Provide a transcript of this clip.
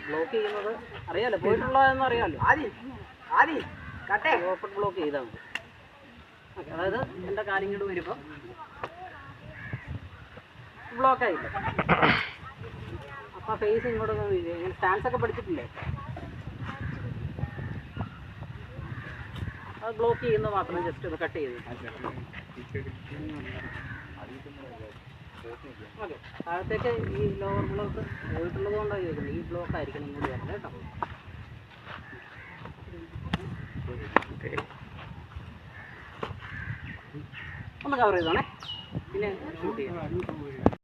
Block ചെയ്യുന്നത് അറിയാലോ, പോയിട്ടുള്ളതെന്ന് അറിയാലോ. ഓപ്പൺ ബ്ലോക്ക് ചെയ്താൽ മതി. അതായത് എൻ്റെ കാര്യം ഇങ്ങോട്ട് വരുമ്പോൾ ബ്ലോക്കായില്ല. അപ്പോൾ ഫേസ് ഇങ്ങോട്ട് ഇങ്ങനെ സ്റ്റാൻസ് ഒക്കെ പഠിച്ചിട്ടില്ലേ? അത് ബ്ലോക്ക് ചെയ്യുന്നത് മാത്രം ജസ്റ്റ് ഒന്ന് കട്ട് ചെയ്ത്. ഓക്കെ, താഴത്തേക്ക് ഈ ലോവർ ബ്ലോക്ക് പോയിട്ടുള്ളത് കൊണ്ടാണ് ചോദിക്കുന്നത്. ഈ ബ്ലോക്ക് ആയിരിക്കണം ഇങ്ങോട്ട് വരേണ്ടത് കേട്ടോ. ഒന്ന് കവർ ചെയ്തോണേ, പിന്നെ ഷൂട്ട് ചെയ്യാം.